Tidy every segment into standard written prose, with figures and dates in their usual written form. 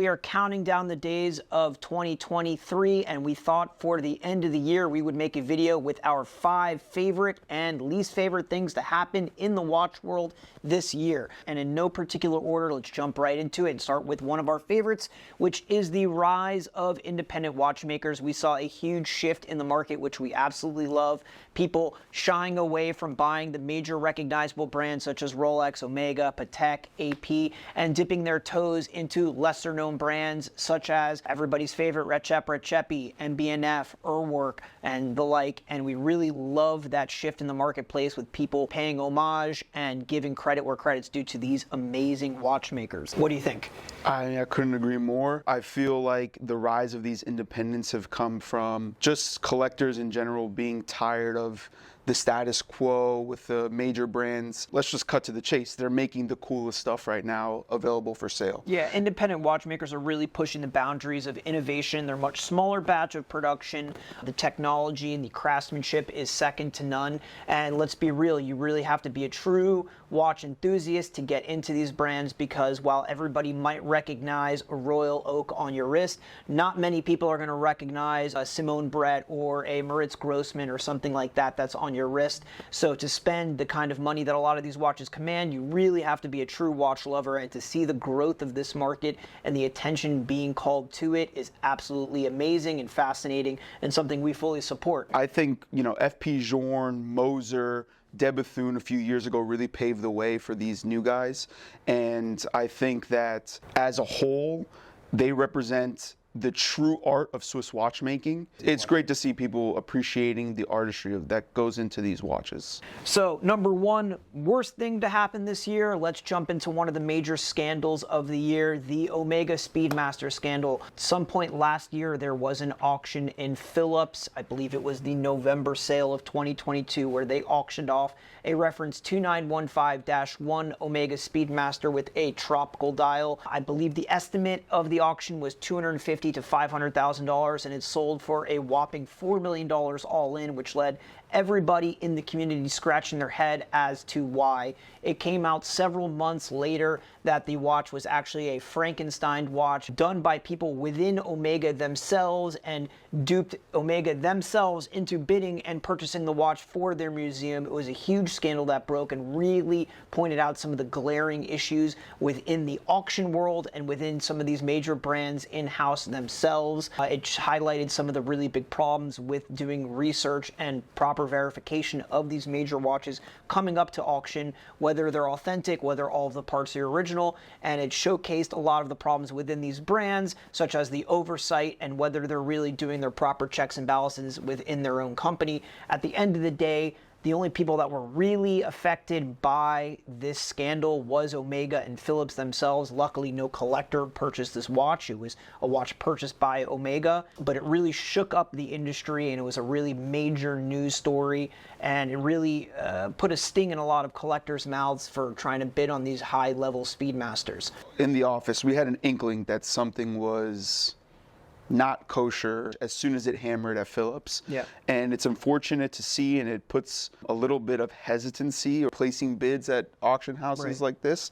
We are counting down the days of 2023, and we thought for the end of the year we would make a video with our 5 favorite and least favorite things to happen in the watch world this year. And in no particular order, let's jump right into it and start with one of our favorites, which is the rise of independent watchmakers. We saw a huge shift in the market, which we absolutely love. People shying away from buying the major recognizable brands such as Rolex, Omega, Patek, AP, and dipping their toes into lesser known brands such as everybody's favorite Recepi, MB&F, Urwerk, and the like. And we really love that shift in the marketplace with people paying homage and giving credit where credit's due to these amazing watchmakers. What do you think? I couldn't agree more. I feel like the rise of these independents have come from just collectors in general being tired of the status quo with the major brands. Let's just cut to the chase. They're making the coolest stuff right now available for sale. Yeah, independent watchmakers are really pushing the boundaries of innovation. They're much smaller batch of production. The technology and the craftsmanship is second to none. And let's be real, you really have to be a true watch enthusiast to get into these brands, because while everybody might recognize a Royal Oak on your wrist, not many people are going to recognize a Simone Brett or a Moritz Grossman or something like that that's on your wrist. So to spend the kind of money that a lot of these watches command, you really have to be a true watch lover, and to see the growth of this market and the attention being called to it is absolutely amazing and fascinating, and something we fully support. I think, FP Journe, Moser, De Bethune a few years ago really paved the way for these new guys, and I think that as a whole they represent the true art of Swiss watchmaking. It's great to see people appreciating the artistry that goes into these watches. So, number one, worst thing to happen this year, let's jump into one of the major scandals of the year, the Omega Speedmaster scandal. At some point last year, there was an auction in Phillips. I believe it was the November sale of 2022, where they auctioned off a reference 2915-1 Omega Speedmaster with a tropical dial. I believe the estimate of the auction was $250,000 to $500,000, and it sold for a whopping $4 million all in, which led everybody in the community scratching their head as to why. It came out several months later that the watch was actually a Frankenstein watch done by people within Omega themselves, and duped Omega themselves into bidding and purchasing the watch for their museum. It was a huge scandal that broke and really pointed out some of the glaring issues within the auction world and within some of these major brands in-house themselves. It highlighted some of the really big problems with doing research and proper verification of these major watches coming up to auction, whether they're authentic, whether all of the parts are original, and it showcased a lot of the problems within these brands, such as the oversight and whether they're really doing their proper checks and balances within their own company. At the end of the day, the only people that were really affected by this scandal was Omega and Phillips themselves. Luckily, no collector purchased this watch. It was a watch purchased by Omega, but it really shook up the industry, and it was a really major news story, and it really put a sting in a lot of collectors' mouths for trying to bid on these high-level Speedmasters. In the office, we had an inkling that something was not kosher as soon as it hammered at Phillips. Yeah. And it's unfortunate to see, and it puts a little bit of hesitancy or placing bids at auction houses like this.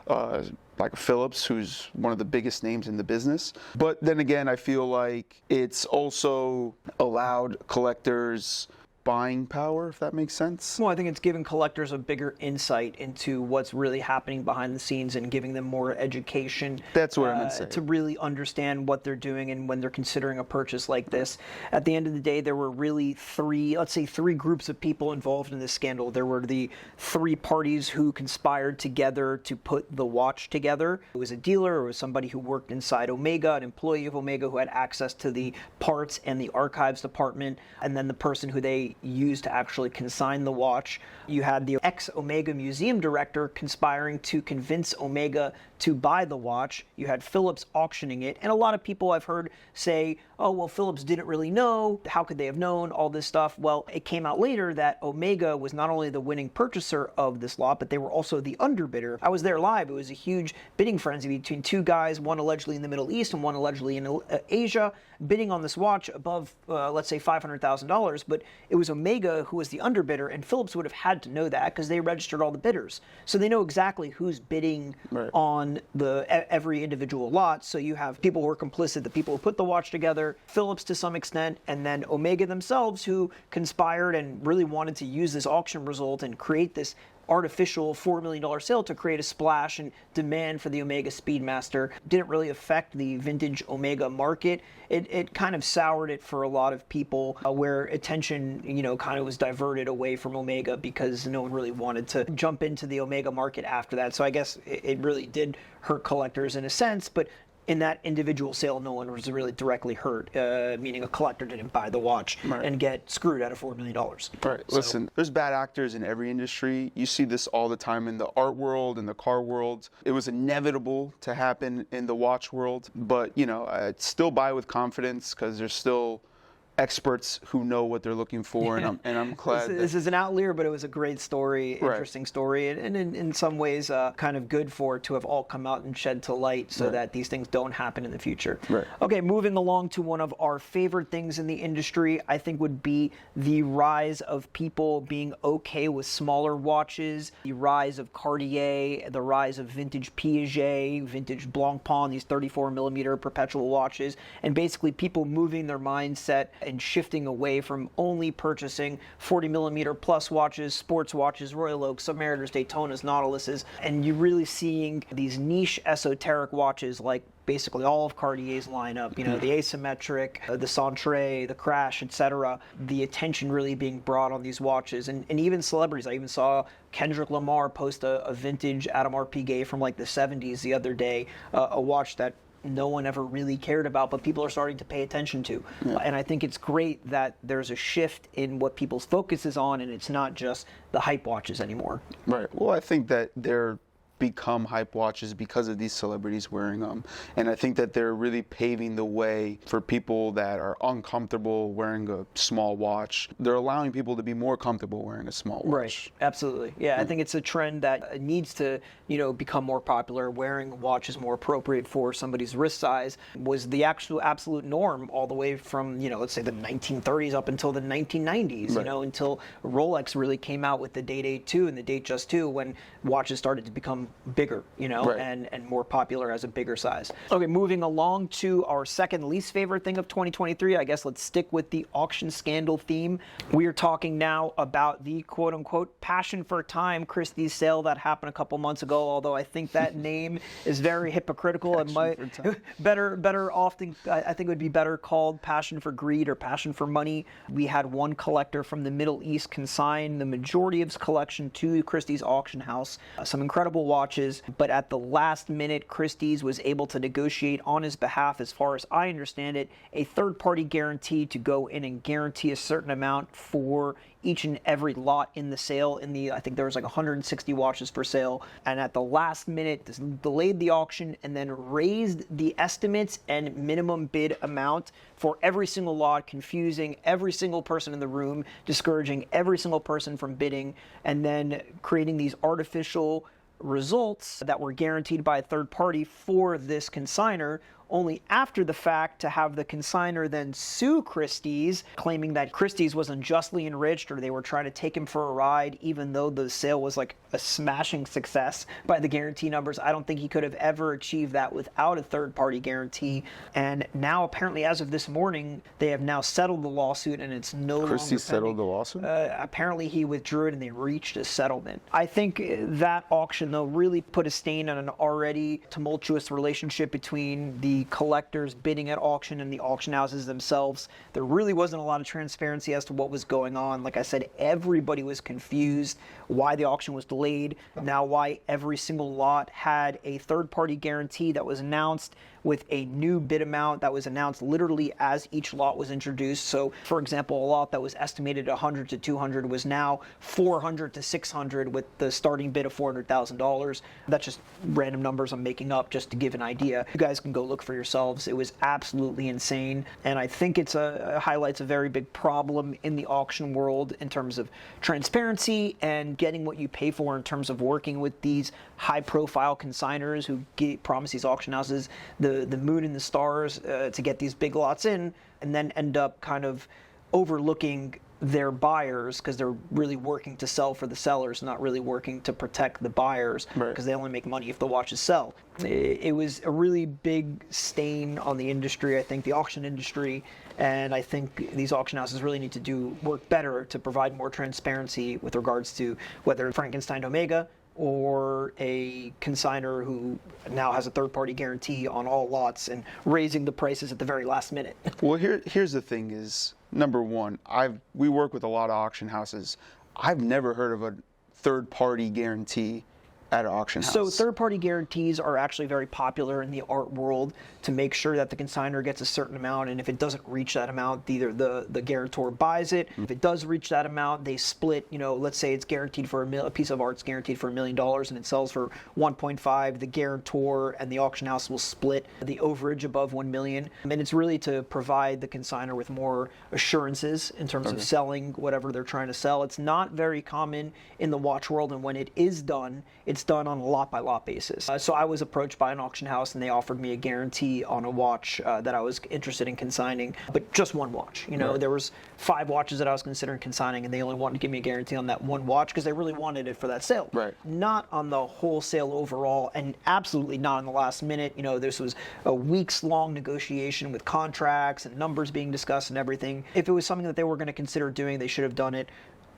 Like Phillips, who's one of the biggest names in the business. But then again, I feel like it's also allowed collectors buying power, if that makes sense. Well, I think it's giving collectors a bigger insight into what's really happening behind the scenes and giving them more education. That's what I meant to say. To really understand what they're doing and when they're considering a purchase like this. At the end of the day, there were really three groups of people involved in this scandal. There were the 3 parties who conspired together to put the watch together. It was a dealer, it was somebody who worked inside Omega, an employee of Omega who had access to the parts and the archives department, and then the person who they used to actually consign the watch. You had the ex-Omega museum director conspiring to convince Omega to buy the watch. You had Phillips auctioning it, and a lot of people I've heard say, oh, well, Phillips didn't really know. How could they have known all this stuff? Well, it came out later that Omega was not only the winning purchaser of this lot, but they were also the underbidder. I was there live. It was a huge bidding frenzy between 2 guys, one allegedly in the Middle East and one allegedly in Asia, bidding on this watch above, let's say, $500,000. But it was was Omega who was the underbidder, and Phillips would have had to know that because they registered all the bidders. So they know exactly who's bidding on every individual lot. So you have people who are complicit, the people who put the watch together, Phillips to some extent, and then Omega themselves who conspired and really wanted to use this auction result and create this artificial $4 million sale to create a splash and demand for the Omega Speedmaster. Didn't really affect the vintage Omega market. It kind of soured it for a lot of people, where attention, kind of was diverted away from Omega because no one really wanted to jump into the Omega market after that. So I guess it really did hurt collectors in a sense, but in that individual sale, no one was really directly hurt, meaning a collector didn't buy the watch and get screwed out of $4 million. Right. So, listen, there's bad actors in every industry. You see this all the time in the art world, in the car world. It was inevitable to happen in the watch world, but, I'd still buy with confidence because there's still experts who know what they're looking for, and I'm glad. This is an outlier, but it was a great story, interesting story, and in some ways kind of good for it to have all come out and shed to light so that these things don't happen in the future. Okay, moving along to one of our favorite things in the industry, I think would be the rise of people being okay with smaller watches, the rise of Cartier, the rise of vintage Piaget, vintage Blancpain, these 34mm perpetual watches, and basically people moving their mindset and shifting away from only purchasing 40mm plus watches, sports watches, Royal Oaks, Submariners, Daytonas, Nautiluses, and you're really seeing these niche esoteric watches like basically all of Cartier's lineup, the asymmetric, the Centre, the Crash, etc. The attention really being brought on these watches, and even celebrities. I even saw Kendrick Lamar post a vintage Audemars Piguet from like the 70s the other day, a watch that no one ever really cared about, but people are starting to pay attention to. And I think it's great that there's a shift in what people's focus is on, and it's not just the hype watches anymore. Right. Well, I think that they're become hype watches because of these celebrities wearing them, and I think that they're really paving the way for people that are uncomfortable wearing a small watch. They're allowing people to be more comfortable wearing a small watch. Right, absolutely. Yeah, I think it's a trend that needs to become more popular. Wearing a watch is more appropriate for somebody's wrist size was the actual absolute norm all the way from let's say the 1930s up until the 1990s, until Rolex really came out with the Date 2 and the Datejust 2, when watches started to become bigger, and more popular as a bigger size. Okay, moving along to our second least favorite thing of 2023, I guess let's stick with the auction scandal theme. We are talking now about the quote-unquote passion for time Christie's sale that happened a couple months ago, although I think that name is very hypocritical. It might better often, I think it would be better called passion for greed or passion for money. We had one collector from the Middle East consign the majority of his collection to Christie's auction house. Some incredible watches, but at the last minute, Christie's was able to negotiate on his behalf, as far as I understand it, a third-party guarantee to go in and guarantee a certain amount for each and every lot in the sale. I think there was like 160 watches for sale, and at the last minute delayed the auction and then raised the estimates and minimum bid amount for every single lot, confusing every single person in the room, discouraging every single person from bidding, and then creating these artificial results that were guaranteed by a third party for this consigner, only after the fact to have the consigner then sue Christie's, claiming that Christie's was unjustly enriched or they were trying to take him for a ride, even though the sale was like a smashing success by the guarantee numbers. I don't think he could have ever achieved that without a third-party guarantee. And now, apparently, as of this morning, they have now settled the lawsuit, and it's no longer Christie settled the lawsuit? Apparently, he withdrew it, and they reached a settlement. I think that auction, though, really put a stain on an already tumultuous relationship between the collectors bidding at auction and the auction houses themselves. There really wasn't a lot of transparency as to what was going on. Like I said, everybody was confused why the auction was delayed, now why every single lot had a third-party guarantee that was announced with a new bid amount that was announced literally as each lot was introduced. So, for example, a lot that was estimated 100 to 200 was now 400 to 600 with the starting bid of $400,000. That's just random numbers I'm making up just to give an idea. You guys can go look for yourselves. It was absolutely insane, and I think it highlights a very big problem in the auction world in terms of transparency and getting what you pay for in terms of working with these high-profile consigners who promise these auction houses the moon and the stars to get these big lots in, and then end up kind of overlooking their buyers, because they're really working to sell for the sellers, not really working to protect the buyers, because they only make money if the watches sell. It was a really big stain on the industry, I think, the auction industry, and I think these auction houses really need to do work better to provide more transparency with regards to whether Frankenstein Omega or a consigner who now has a third-party guarantee on all lots and raising the prices at the very last minute. Well, here's the thing is, number one, we work with a lot of auction houses. I've never heard of a third-party guarantee at an auction house. So third-party guarantees are actually very popular in the art world to make sure that the consignor gets a certain amount, and if it doesn't reach that amount, either the guarantor buys it. If it does reach that amount, they split, let's say it's guaranteed for a piece of art's guaranteed for $1 million and it sells for 1.5, the guarantor and the auction house will split the overage above 1 million. And it's really to provide the consignor with more assurances in terms of selling whatever they're trying to sell. It's not very common in the watch world, and when it is done, it's done on a lot-by-lot basis. So I was approached by an auction house, and they offered me a guarantee on a watch that I was interested in consigning, but just one watch. There was 5 watches that I was considering consigning, and they only wanted to give me a guarantee on that one watch because they really wanted it for that sale. Not on the wholesale overall, and absolutely not in the last minute. This was a weeks-long negotiation with contracts and numbers being discussed and everything. If it was something that they were going to consider doing, they should have done it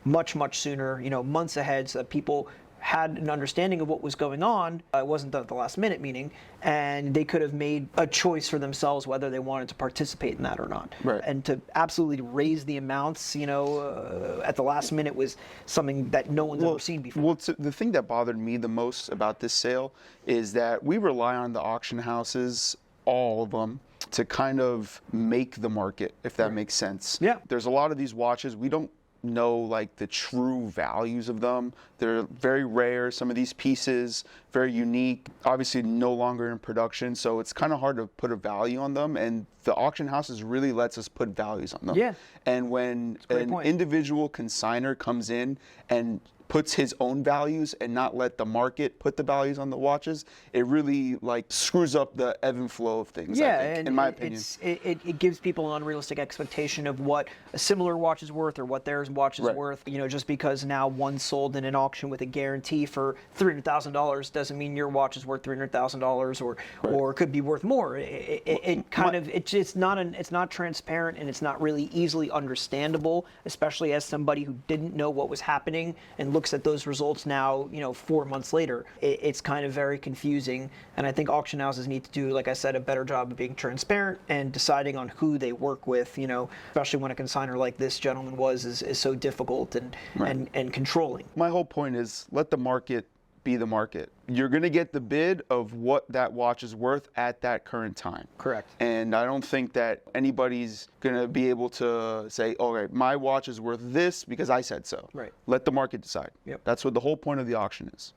much, much sooner, months ahead, so that people had an understanding of what was going on. It wasn't done at the last minute meeting, and they could have made a choice for themselves whether they wanted to participate in that or not. And to absolutely raise the amounts, at the last minute was something that no one's ever seen before. Well, the thing that bothered me the most about this sale is that we rely on the auction houses, all of them, to kind of make the market, if that makes sense. There's a lot of these watches, we don't know like the true values of them. They're very rare. Some of these pieces, very unique, obviously no longer in production, so it's kind of hard to put a value on them, and the auction houses really lets us put values on them. And when an individual consignor comes in and puts his own values and not let the market put the values on the watches, it really like screws up the ebb and flow of things, I think, in my opinion. It gives people an unrealistic expectation of what a similar watch is worth or what their watch is worth. Just because now one sold in an auction with a guarantee for $300,000 doesn't mean your watch is worth $300,000 or could be worth more. It's not transparent, and it's not really easily understandable, especially as somebody who didn't know what was happening and looks at those results now, 4 months later. It's kind of very confusing, and I think auction houses need to do, like I said, a better job of being transparent and deciding on who they work with, especially when a consignor like this gentleman is so difficult and controlling. My whole point is let the market be the market. You're going to get the bid of what that watch is worth at that current time. Correct. And I don't think that anybody's going to be able to say, okay, my watch is worth this because I said so. Let the market decide. That's what the whole point of the auction is.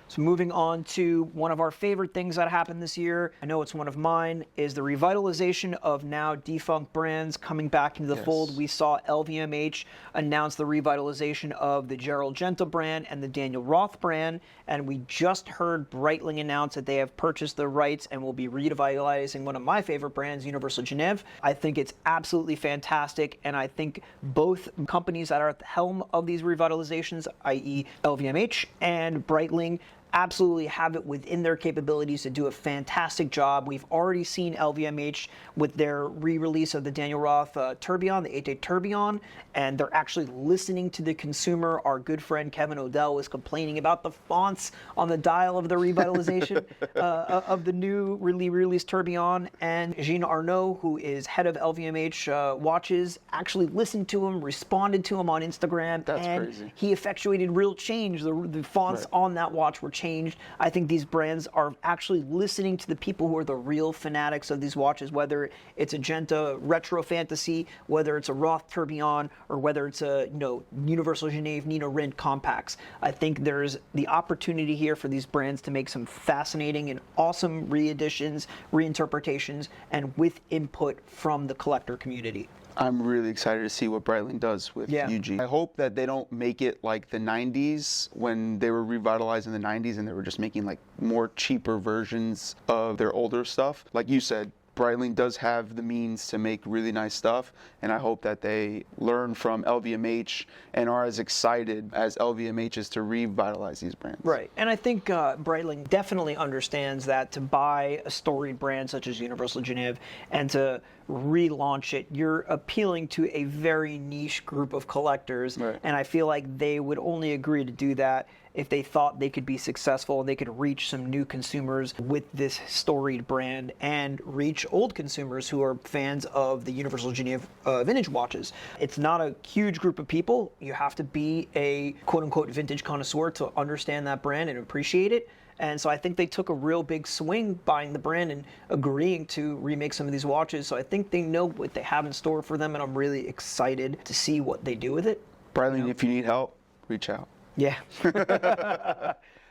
So moving on to one of our favorite things that happened this year, I know it's one of mine, is the revitalization of now defunct brands coming back into the fold. We saw LVMH announce the revitalization of the Gerald Genta brand and the Daniel Roth brand, and we just heard Breitling announce that they have purchased the rights and will be revitalizing one of my favorite brands, Universal Genève. I think it's absolutely fantastic, and I think both companies that are at the helm of these revitalizations, i.e. LVMH and Breitling, absolutely have it within their capabilities to do a fantastic job. We've already seen LVMH with their re-release of the Daniel Roth Tourbillon, the 8-day Tourbillon, and they're actually listening to the consumer. Our good friend Kevin Odell was complaining about the fonts on the dial of the revitalization of the new re-released Tourbillon, and Jean Arnaud, who is head of LVMH watches, actually listened to him, responded to him on Instagram. That's and crazy. He effectuated real change. The fonts on that watch were changed. I think these brands are actually listening to the people who are the real fanatics of these watches, whether it's a Genta Retro Fantasy, whether it's a Roth Tourbillon, or whether it's a Universal Genève Nino Rinde compacts. I think there's the opportunity here for these brands to make some fascinating and awesome re-editions, reinterpretations, and with input from the collector community. I'm really excited to see what Breitling does with UG. I hope that they don't make it like the 90s when they were revitalizing the 90s and they were just making like more cheaper versions of their older stuff. Like you said, Breitling does have the means to make really nice stuff, and I hope that they learn from LVMH and are as excited as LVMH is to revitalize these brands. Right, and I think Breitling definitely understands that to buy a storied brand such as Universal Genève and to relaunch it, you're appealing to a very niche group of collectors, and I feel like they would only agree to do that if they thought they could be successful and they could reach some new consumers with this storied brand and reach old consumers who are fans of the Universal Genève vintage watches. It's not a huge group of people. You have to be a quote-unquote vintage connoisseur to understand that brand and appreciate it. And so I think they took a real big swing buying the brand and agreeing to remake some of these watches. So I think they know what they have in store for them, and I'm really excited to see what they do with it. Breitling, if you need help, reach out. Yeah.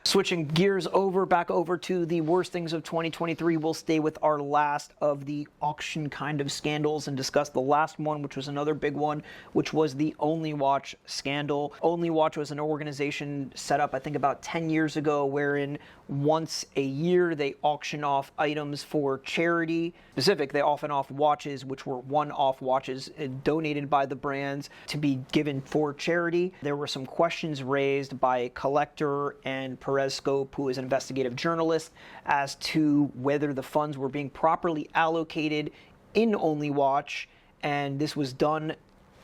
Switching gears back over to the worst things of 2023, we'll stay with our last of the auction kind of scandals and discuss the last one, which was another big one, which was the Only Watch scandal. Only Watch was an organization set up, I think, about 10 years ago, wherein once a year they auction off items for charity. They auction off watches, which were one-off watches donated by the brands to be given for charity. There were some questions raised by a collector and Perez Scope, who is an investigative journalist, as to whether the funds were being properly allocated in Only Watch, and this was done,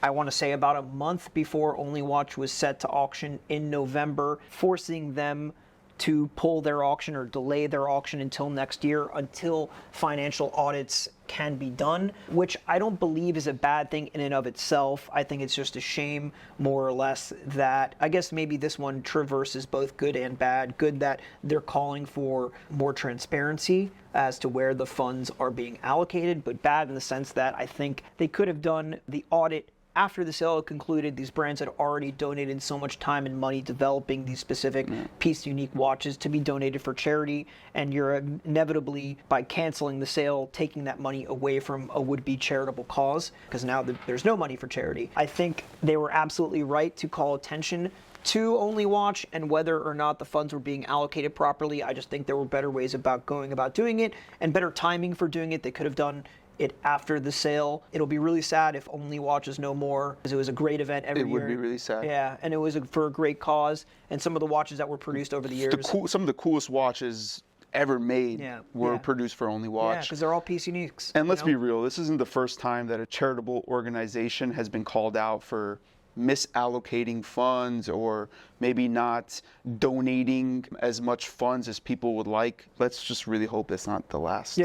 I want to say, about a month before Only Watch was set to auction in November, forcing them to pull their auction or delay their auction until next year, until financial audits can be done, which I don't believe is a bad thing in and of itself. I think it's just a shame, more or less, that I guess maybe this one traverses both good and bad. Good that they're calling for more transparency as to where the funds are being allocated, but bad in the sense that I think they could have done the audit after the sale had concluded. These brands had already donated so much time and money developing these specific piece unique watches to be donated for charity, and you're inevitably, by canceling the sale, taking that money away from a would-be charitable cause, because now there's no money for charity. I think they were absolutely right to call attention to Only Watch and whether or not the funds were being allocated properly. I just think there were better ways about going about doing it and better timing for doing it. They could have done it after the sale. It'll be really sad if Only Watch is no more, because it was a great event every year. It would be really sad. Yeah, and it was for a great cause, and some of the watches that were produced over the years. Some of the coolest watches ever made were produced for Only Watch. Yeah, because they're all piece uniques. And let's be real, this isn't the first time that a charitable organization has been called out for misallocating funds or maybe not donating as much funds as people would like. Let's just really hope that's not the last.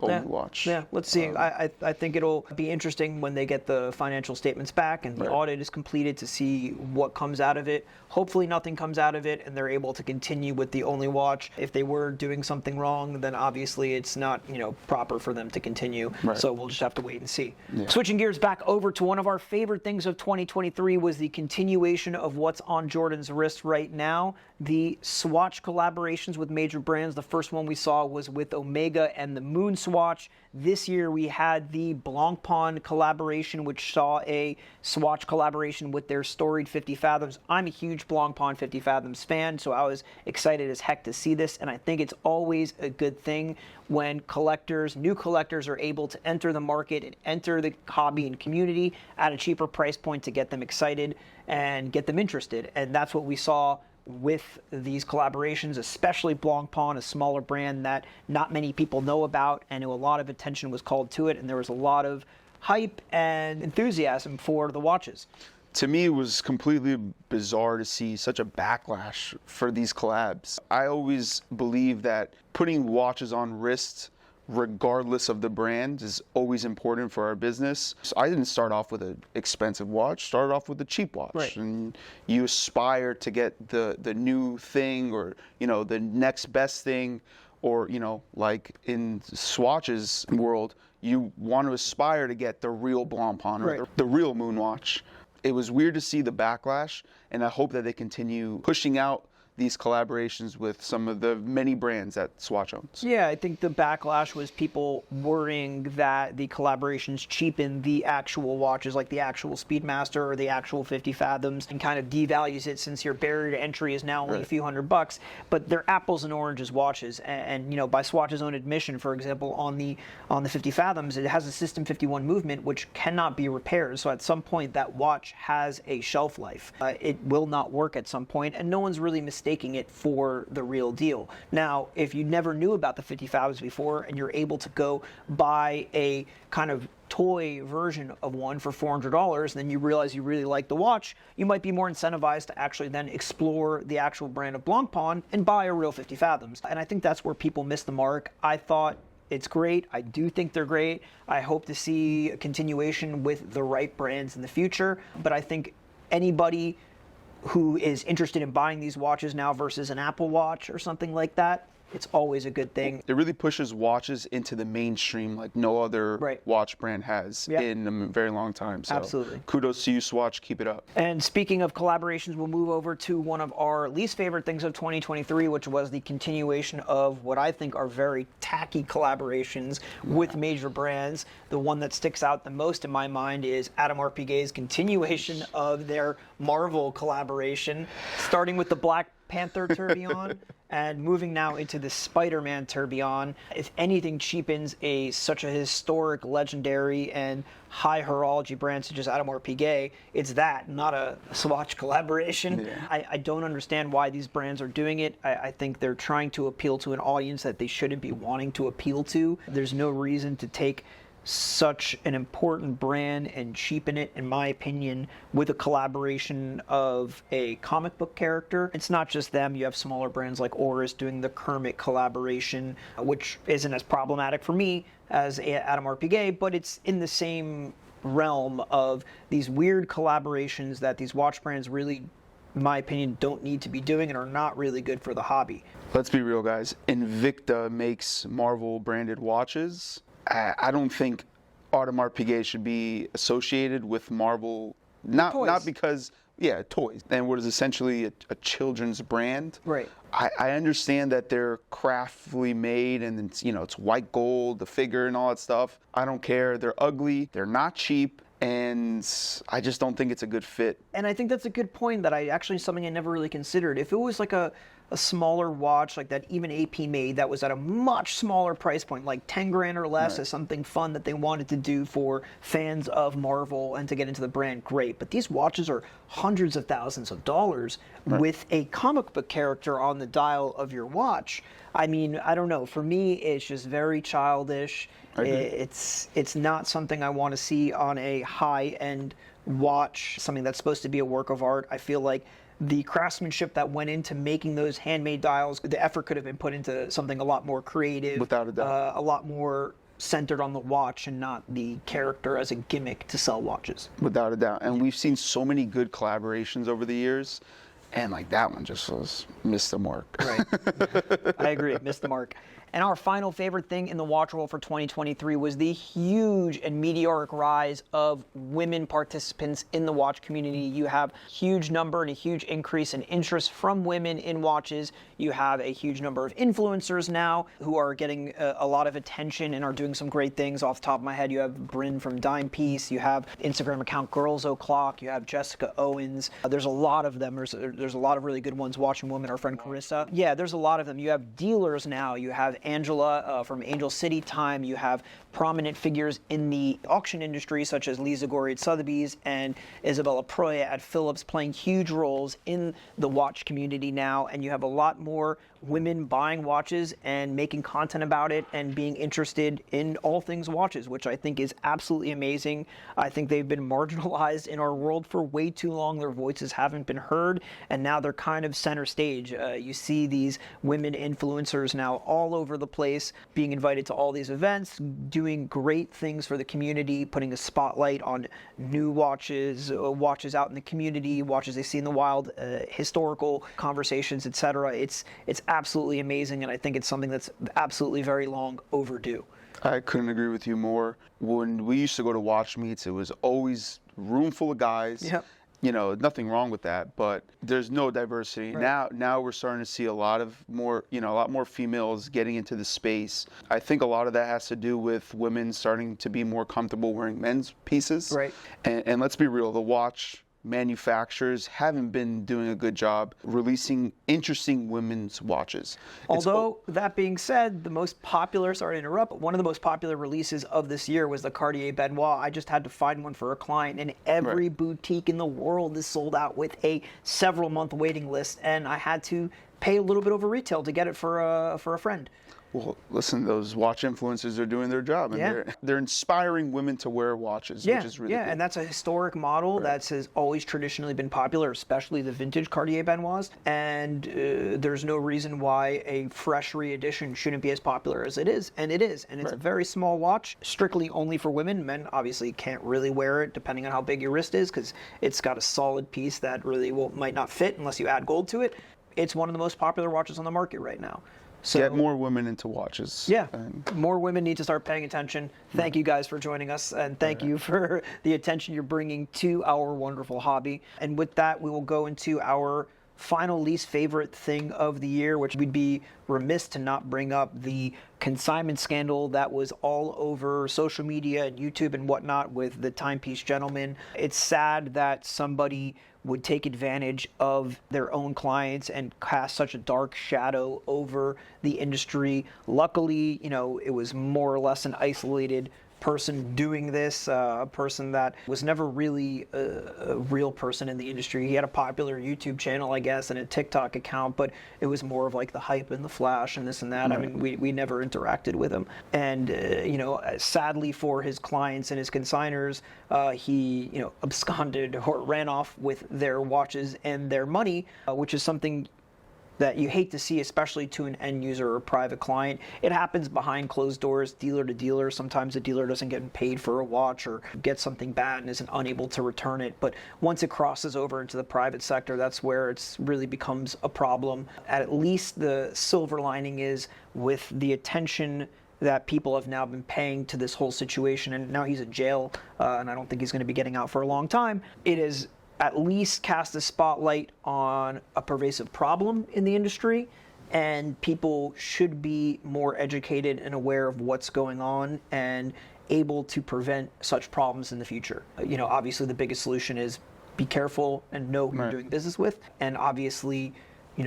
Only Watch. Yeah, let's see. I think it'll be interesting when they get the financial statements back and the audit is completed to see what comes out of it. Hopefully nothing comes out of it and they're able to continue with the Only Watch. If they were doing something wrong, then obviously it's not, proper for them to continue. So we'll just have to wait and see. Switching gears back over to one of our favorite things of 2023 was the continuation of what's on Jordan's wrist right now. The Swatch collaborations with major brands. The first one we saw was with Omega and the Moon Swatch. This year we had the Blancpain collaboration, which saw a Swatch collaboration with their storied 50 Fathoms. I'm a huge Blancpain 50 Fathoms fan, so I was excited as heck to see this, and I think it's always a good thing when new collectors are able to enter the market and enter the hobby and community at a cheaper price point to get them excited and get them interested, and that's what we saw with these collaborations, especially Blancpain, a smaller brand that not many people know about, and a lot of attention was called to it, and there was a lot of hype and enthusiasm for the watches. To me, it was completely bizarre to see such a backlash for these collabs. I always believe that putting watches on wrists, regardless of the brand, is always important for our business. So I didn't start off with an expensive watch, started off with a cheap watch. And you aspire to get the new thing or, the next best thing, or, like in Swatch's world, you want to aspire to get the real Blancpain or the real Moon watch. It was weird to see the backlash, and I hope that they continue pushing out these collaborations with some of the many brands that Swatch owns. Yeah, I think the backlash was people worrying that the collaborations cheapen the actual watches, like the actual Speedmaster or the actual 50 Fathoms, and kind of devalues it since your barrier to entry is now only a few $100. But they're apples and oranges watches, and you know, by Swatch's own admission, for example, on the 50 Fathoms, it has a System 51 movement which cannot be repaired. So at some point, that watch has a shelf life. It will not work at some point, and no one's really mistaking it for the real deal. Now, if you never knew about the 50 Fathoms before and you're able to go buy a kind of toy version of one for $400, and then you realize you really like the watch, you might be more incentivized to actually then explore the actual brand of Blancpain and buy a real 50 Fathoms. And I think that's where people miss the mark. I thought it's great. I do think they're great. I hope to see a continuation with the right brands in the future, but I think anybody who is interested in buying these watches now versus an Apple Watch or something like that, it's always a good thing. It really pushes watches into the mainstream like no other watch brand has in a very long time. So absolutely. Kudos to you, Swatch. Keep it up. And speaking of collaborations, we'll move over to one of our least favorite things of 2023, which was the continuation of what I think are very tacky collaborations with major brands. The one that sticks out the most in my mind is Audemars Piguet's continuation of their Marvel collaboration, starting with the Black Panther tourbillon and moving now into the Spider-Man tourbillon. If anything cheapens such a historic, legendary, and high horology brand such as Audemars Piguet, it's that, not a Swatch collaboration. Yeah. I don't understand why these brands are doing it. I think they're trying to appeal to an audience that they shouldn't be wanting to appeal to. There's no reason to take such an important brand and cheapen it, in my opinion, with a collaboration of a comic book character. It's not just them. You have smaller brands like Oris doing the Kermit collaboration, which isn't as problematic for me as Audemars Piguet, but it's in the same realm of these weird collaborations that these watch brands really, in my opinion, don't need to be doing and are not really good for the hobby. Let's be real, guys. Invicta makes Marvel branded watches. I don't think Audemars Piguet should be associated with Marvel, not because, toys, and what is essentially a children's brand. Right. I understand that they're craftily made and it's, it's white gold, the figure and all that stuff. I don't care. They're ugly. They're not cheap. And I just don't think it's a good fit. And I think that's a good point that something I never really considered. If it was like a smaller watch like that even AP made that was at a much smaller price point, like 10 grand or less, as something fun that they wanted to do for fans of Marvel and to get into the brand, great. But these watches are hundreds of thousands of dollars with a comic book character on the dial of your watch. I mean, I don't know. For me, it's just very childish. It's not something I want to see on a high-end watch, something that's supposed to be a work of art. I feel like the craftsmanship that went into making those handmade dials, the effort could have been put into something a lot more creative, without a doubt, a lot more centered on the watch and not the character as a gimmick to sell watches. Without a doubt. And we've seen so many good collaborations over the years, and like that one just missed the mark. Right. I agree, missed the mark. And our final favorite thing in the watch world for 2023 was the huge and meteoric rise of women participants in the watch community. You have a huge number and a huge increase in interest from women in watches. You have a huge number of influencers now who are getting a lot of attention and are doing some great things. Off the top of my head, you have Bryn from Dime Piece, you have Instagram account Girls O'Clock, you have Jessica Owens. There's a lot of them. There's a lot of really good ones. Watching Women, our friend Carissa. Yeah, there's a lot of them. You have dealers now. You have Angela from Angel City Time. You have prominent figures in the auction industry such as Lisa Gorey at Sotheby's and Isabella Proya at Phillips playing huge roles in the watch community now, and you have a lot more women buying watches and making content about it and being interested in all things watches, which I think is absolutely amazing. I think they've been marginalized in our world for way too long. Their voices haven't been heard, and now they're kind of center stage. You see these women influencers now all over the place being invited to all these events, doing great things for the community, putting a spotlight on new watches, watches out in the community, watches they see in the wild, historical conversations, etc. It's absolutely amazing, and I think it's something that's absolutely very long overdue. I couldn't agree with you more. When we used to go to watch meets, it was always a room full of guys. Yep. nothing wrong with that, but there's no diversity. Now we're starting to see a lot more females getting into the space. I think a lot of that has to do with women starting to be more comfortable wearing men's pieces. Right. And let's be real, the watch manufacturers haven't been doing a good job releasing interesting women's watches. Although, that being said, the most popular, sorry to interrupt, but one of the most popular releases of this year was the Cartier Benoit. I just had to find one for a client, and every boutique in the world is sold out with a several month waiting list, and I had to pay a little bit over retail to get it for a friend. Well, listen, those watch influencers are doing their job, and they're inspiring women to wear watches, which is really cool. And that's a historic model that has always traditionally been popular, especially the vintage Cartier Benoits, and there's no reason why a fresh re-edition shouldn't be as popular as it is, and it is, and it's a very small watch, strictly only for women. Men obviously can't really wear it, depending on how big your wrist is, because it's got a solid piece that really might not fit unless you add gold to it. It's one of the most popular watches on the market right now. So, get more women into watches. Yeah, more women need to start paying attention. Thank you guys for joining us, and thank you for the attention you're bringing to our wonderful hobby. And with that, we will go into our final least favorite thing of the year, which we'd be remiss to not bring up, the consignment scandal that was all over social media and YouTube and whatnot with the timepiece gentleman. It's sad that somebody would take advantage of their own clients and cast such a dark shadow over the industry. Luckily, it was more or less an isolated person doing this, a person that was never really a real person in the industry. He had a popular YouTube channel, I guess, and a TikTok account, but it was more of like the hype and the flash and this and that. I mean, we never interacted with him. And, sadly for his clients and his consigners, he, absconded or ran off with their watches and their money, which is something that you hate to see, especially to an end user or private client. It happens behind closed doors, dealer to dealer. Sometimes the dealer doesn't get paid for a watch or gets something bad and isn't unable to return it. But once it crosses over into the private sector, that's where it's really becomes a problem. At least the silver lining is, with the attention that people have now been paying to this whole situation, and now he's in jail, and I don't think he's going to be getting out for a long time, it is at least cast a spotlight on a pervasive problem in the industry, and people should be more educated and aware of what's going on and able to prevent such problems in the future. Obviously the biggest solution is be careful and know who you're doing business with, and obviously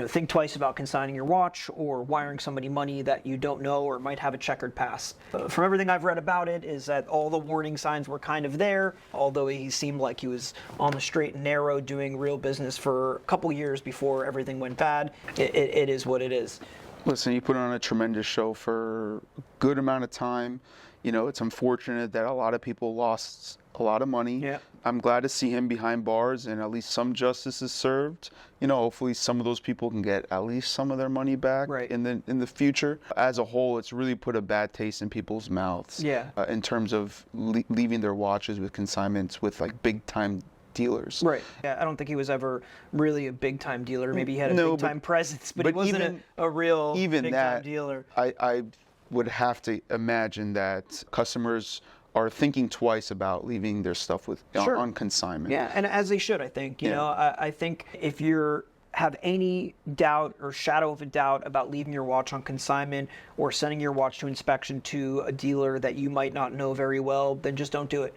think twice about consigning your watch or wiring somebody money that you don't know or might have a checkered past. From everything I've read about it is that all the warning signs were kind of there, although he seemed like he was on the straight and narrow doing real business for a couple years before everything went bad. It is what it is. Listen, you put on a tremendous show for a good amount of time. It's unfortunate that a lot of people lost a lot of money. Yeah. I'm glad to see him behind bars and at least some justice is served. Hopefully some of those people can get at least some of their money back in the future. As a whole, it's really put a bad taste in people's mouths. Yeah. In terms of leaving their watches with consignments with like big time dealers. Right. Yeah, I don't think he was ever really a big time dealer. Maybe he had a big time presence, but he wasn't a real big time dealer. I would have to imagine that customers are thinking twice about leaving their stuff on consignment. Yeah, and as they should, I think. I think if you have any doubt or shadow of a doubt about leaving your watch on consignment or sending your watch to inspection to a dealer that you might not know very well, then just don't do it.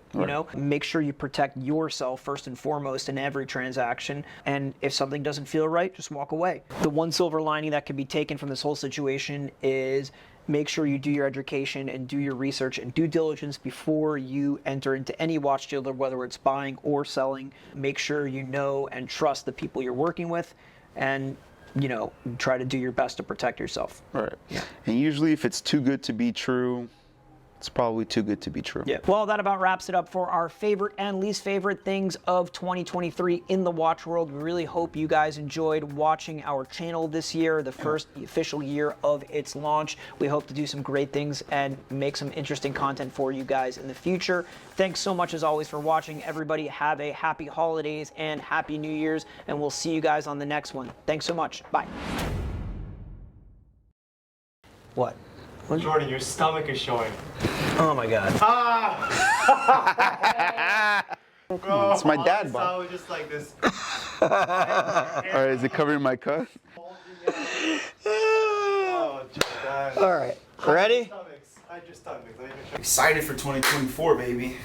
Make sure you protect yourself first and foremost in every transaction, and if something doesn't feel right, just walk away. The one silver lining that can be taken from this whole situation is make sure you do your education and do your research and due diligence before you enter into any watch dealer, whether it's buying or selling. Make sure you know and trust the people you're working with, and try to do your best to protect yourself. Right. Yeah. And usually if it's too good to be true, it's probably too good to be true. Yeah. Well, that about wraps it up for our favorite and least favorite things of 2023 in the watch world. We really hope you guys enjoyed watching our channel this year, the first official year of its launch. We hope to do some great things and make some interesting content for you guys in the future. Thanks so much as always for watching. Everybody have a happy holidays and happy New Year's, and we'll see you guys on the next one. Thanks so much. Bye. What? Jordan, your stomach is showing. Oh my God. Ah! bro. Come on. It's my dad, bro. I was just like this. All right, is it covering my cut? Oh, God. All right, ready? I just stomach. Excited for 2024, baby.